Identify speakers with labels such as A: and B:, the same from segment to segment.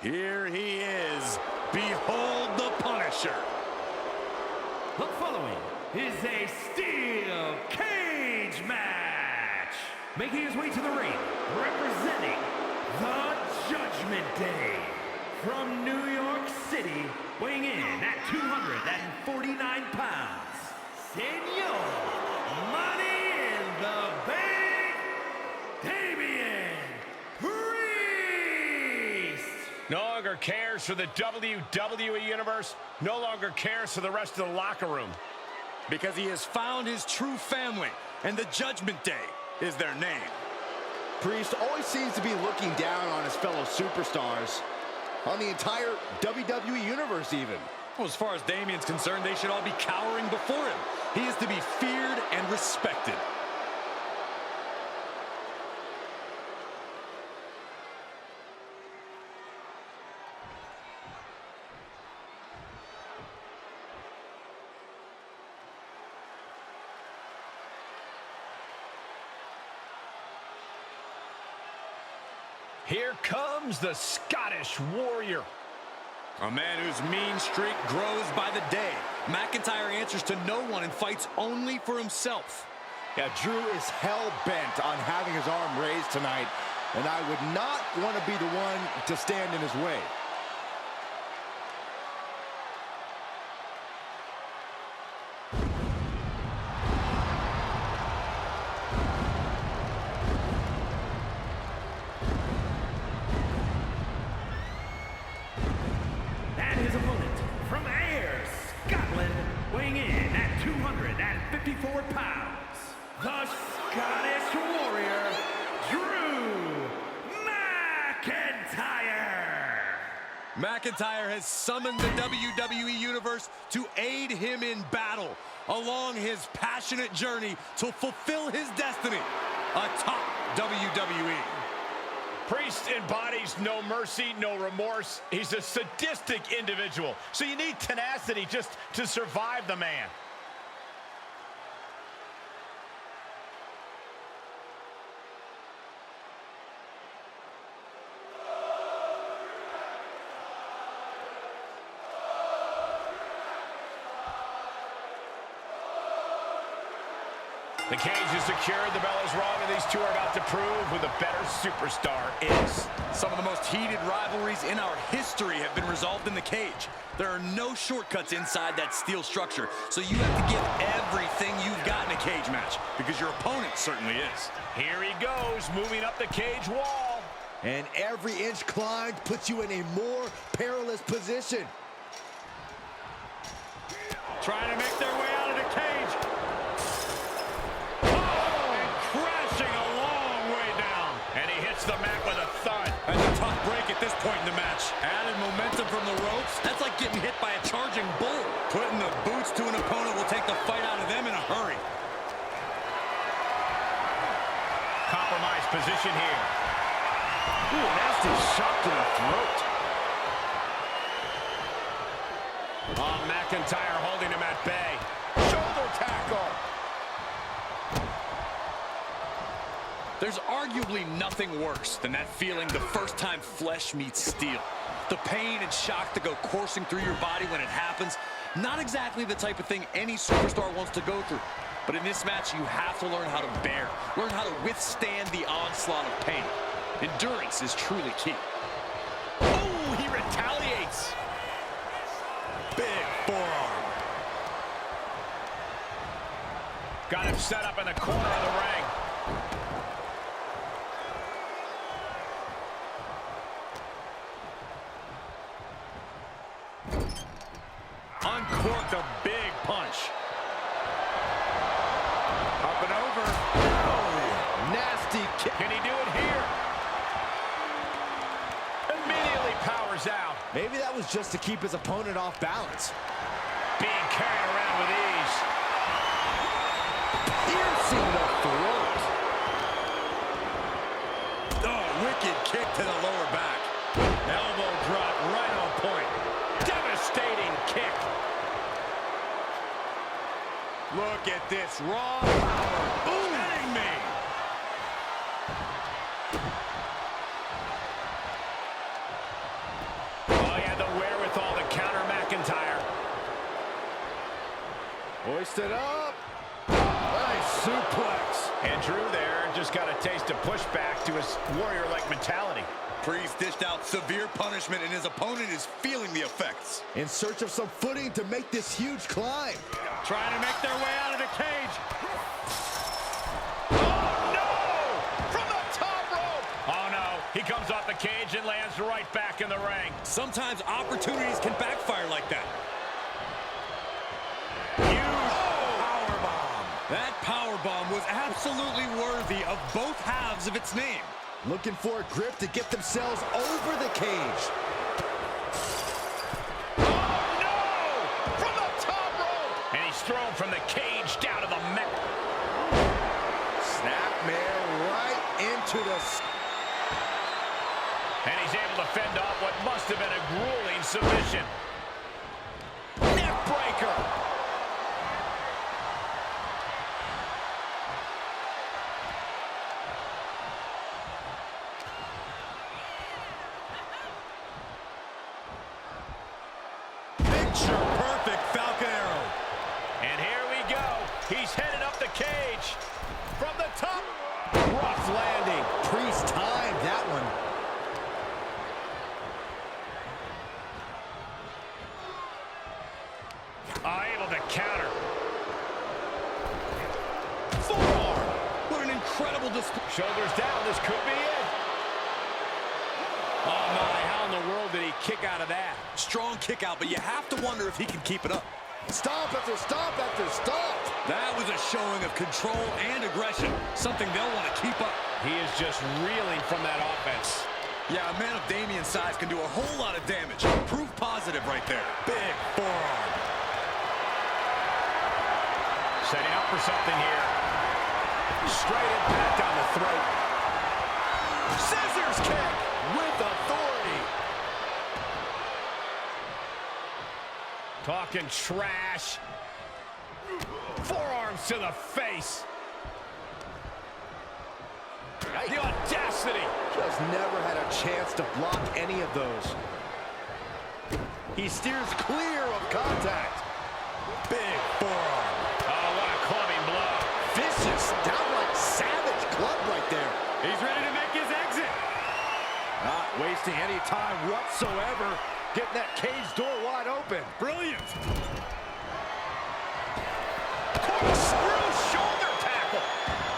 A: Here he is. Behold the Punisher.
B: The following is a steel cage match. Making his way to the ring, representing the Judgment Day. From New York City, weighing in at 249 pounds, Senor Money in the Bank, Damian Priest.
C: No longer cares for the WWE Universe, no longer cares for the rest of the locker room.
A: Because he has found his true family, and the Judgment Day is their name.
D: Priest always seems to be looking down on his fellow superstars, on the entire WWE Universe even.
A: Well, as far as Damian's concerned, they should all be cowering before him. He is to be feared and respected.
C: Here comes the Scottish Warrior.
A: A man whose mean streak grows by the day. McIntyre answers to no one and fights only for himself.
D: Yeah, Drew is hell-bent on having his arm raised tonight, and I would not want to be the one to stand in his way.
B: His opponent from Ayr, Scotland, weighing in at 254 pounds, the Scottish Warrior, Drew McIntyre.
A: McIntyre has summoned the WWE Universe to aid him in battle along his passionate journey to fulfill his destiny atop WWE.
C: Priest embodies no mercy, no remorse. He's a sadistic individual. So you need tenacity just to survive the man. The cage is secured, the bell is rung, and these two are about to prove who the better superstar is.
A: Some of the most heated rivalries in our history have been resolved in the cage. There are no shortcuts inside that steel structure, so you have to give everything you've got in a cage match, because your opponent certainly is.
C: Here he goes, moving up the cage wall.
D: And every inch climbed puts you in a more perilous position.
C: Trying to make their way out of the cage. The mat with a thud.
A: That's a tough break at this point in the match. Added momentum from the ropes. That's like getting hit by a charging bull. Putting the boots to an opponent will take the fight out of them in a hurry.
C: Compromised position here.
D: Ooh, nasty shot to the throat.
C: Oh, McIntyre holding him at bay. Shoulder tackle.
A: There's arguably nothing worse than that feeling the first time flesh meets steel. The pain and shock that go coursing through your body when it happens. Not exactly the type of thing any superstar wants to go through. But in this match, you have to learn how to bear. Learn how to withstand the onslaught of pain. Endurance is truly key.
C: Oh, he retaliates.
A: Big forearm.
C: Got him set up in the corner of the ring. Uncorked a big punch. Up and over.
D: Oh, nasty kick.
C: Can he do it here? Immediately powers out.
D: Maybe that was just to keep his opponent off balance.
C: Being carried around with ease.
D: Piercing the throat.
A: Oh, wicked kick to the lower back.
C: Elbow drop right on point. Devastating kick.
A: Look at this raw power. Kidding me.
D: Hoisted up. Nice suplex.
C: And Drew there just got a taste of pushback to his warrior-like mentality.
A: Priest dished out severe punishment, and his opponent is feeling the effects.
D: In search of some footing to make this huge climb.
C: Trying to make their way out of the cage. Oh, no! From the top rope! Oh, no. He comes off the cage and lands right back in the ring.
A: Sometimes opportunities can backfire like that. That powerbomb was absolutely worthy of both halves of its name.
D: Looking for a grip to get themselves over the cage.
C: Oh, no! From the top rope! And he's thrown from the cage down to the mat.
D: Snapmare right into the...
C: And he's able to fend off what must have been a grueling submission. Neck breaker!
A: Perfect Falcon Arrow.
C: And here we go. He's headed up the cage. From the top. Rough landing.
D: Priest timed that one.
C: Able to counter.
A: Forearm. What an incredible display.
C: Shoulders down. This could be it. Oh, my. How in the world did he kick out of that?
A: Strong kick out, but you have to wonder if he can keep it up.
D: Stomp after stomp after stomp.
A: That was a showing of control and aggression, something they'll want to keep up.
C: He is just reeling from that offense.
A: Yeah, a man of Damian's size can do a whole lot of damage. Proof positive right there. Big forearm.
C: Setting up for something here. Straight impact on the throat. Scissors kick with authority. Talking trash. Forearms to the face. The audacity.
D: Just never had a chance to block any of those. He steers clear of contact.
A: Big forearm.
C: Oh, what a clubbing blow.
D: Vicious, downright savage club right there.
A: He's ready to make his exit.
D: Not wasting any time whatsoever. Getting that cage door wide open.
A: Brilliant.
C: Corkscrew shoulder tackle.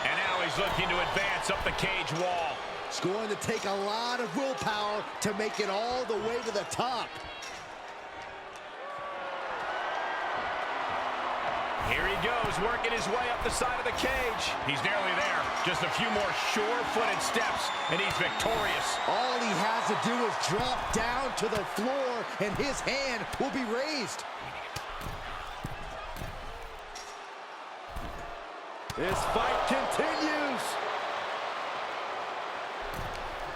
C: And now he's looking to advance up the cage wall.
D: It's going to take a lot of willpower to make it all the way to the top.
C: Here he goes, working his way up the side of the cage. He's nearly there. Just a few more sure-footed steps, and he's victorious.
D: All he has to do is drop down to the floor, and his hand will be raised. This fight continues.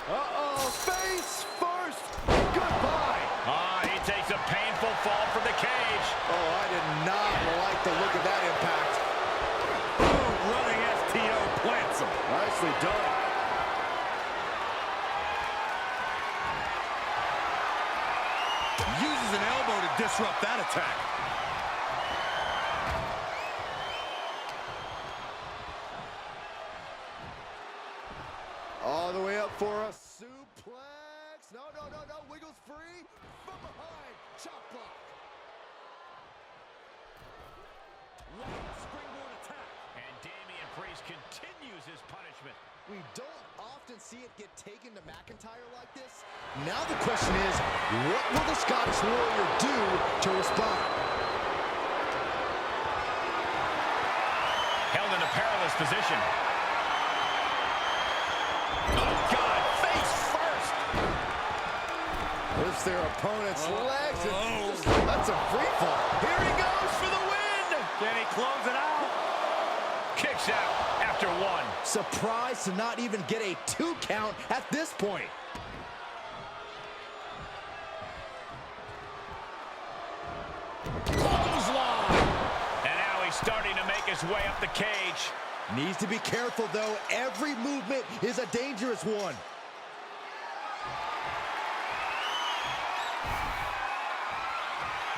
D: Uh-oh, face first. Goodbye.
C: He takes a painful fall from the cage.
D: Oh, I did not like the look of that impact.
A: Boom, running STO plants him.
D: Nicely done.
A: Uses an elbow to disrupt that attack.
D: All the way up for a suplex. No, no, no, no. Wiggles free. From behind. Chop block.
A: Springboard attack.
C: And Damian Priest continues his punishment.
D: We don't often see it get taken to McIntyre like this. Now the question is, what will the Scottish Warrior do to respond?
C: Held in a perilous position. Oh, God, face first.
D: Lifts their opponent's legs. And that's a free fall.
C: Here he goes for the win.
A: Can he close it out?
C: Kicks out after one.
D: Surprised to not even get a 2 count at this point.
C: Clothesline. And now he's starting to make his way up the cage.
D: Needs to be careful, though. Every movement is a dangerous one.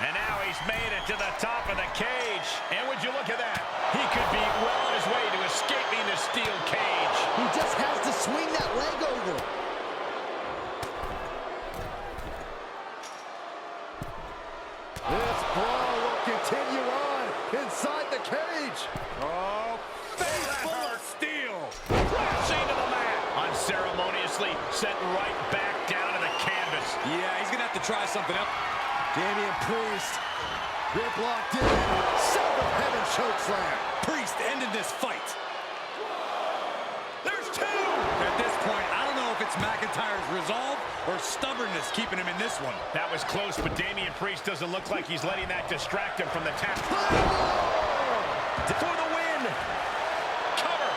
C: And now he's made it to the top of the cage. And would you look at that? He could be well on his way to escaping the steel cage.
D: He just has to swing that leg over. This brawl will continue on inside the cage.
C: Oh, face full of steel. Crashing to the mat. Unceremoniously sent right back down to the canvas.
A: Yeah, he's going to have to try something else.
D: Damian Priest, grip locked in, South of Heaven chokeslam.
A: Priest ended this fight.
C: There's two.
A: At this point, I don't know if it's McIntyre's resolve or stubbornness keeping him in this one.
C: That was close, but Damian Priest doesn't look like he's letting that distract him from the tap. For the win. Cover.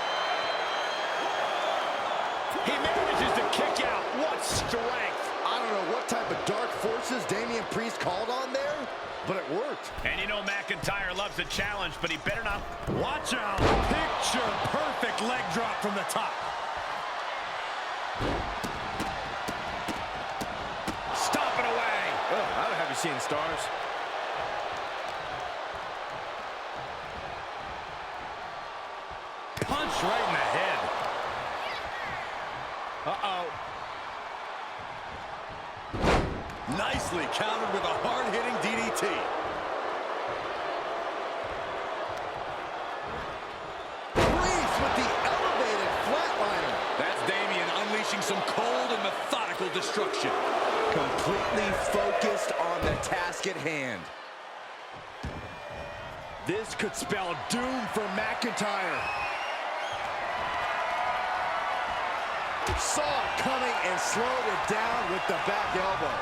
C: He manages to kick out. What strength.
D: I don't know what type of dark forces Damian Priest called on there, but it worked.
C: And you know McIntyre loves a challenge, but he better not.
A: Watch out. Picture perfect leg drop from the top.
C: Stomping away.
E: Oh, I don't have you seeing stars.
A: Punch right in the head. Uh-oh. Nicely countered with a hard-hitting DDT.
D: Priest with the elevated flatliner.
A: That's Damian unleashing some cold and methodical destruction.
E: Completely focused on the task at hand.
D: This could spell doom for McIntyre. Saw it coming and slowed it down with the back elbow.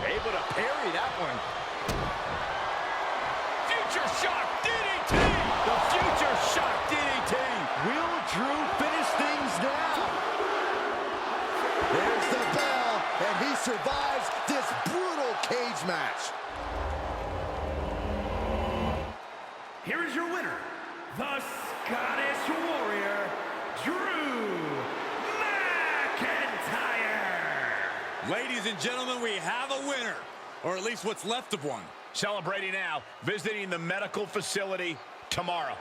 E: Able to parry that one.
C: Future shock DDT.
D: The future shock DDT. Will Drew finish things now? There's the bell, and he survives this brutal cage match.
B: Here is your winner, the Scottish Warrior, Drew McIntyre.
A: Ladies and gentlemen, we have a winner, or at least what's left of one.
C: Celebrating now, visiting the medical facility tomorrow.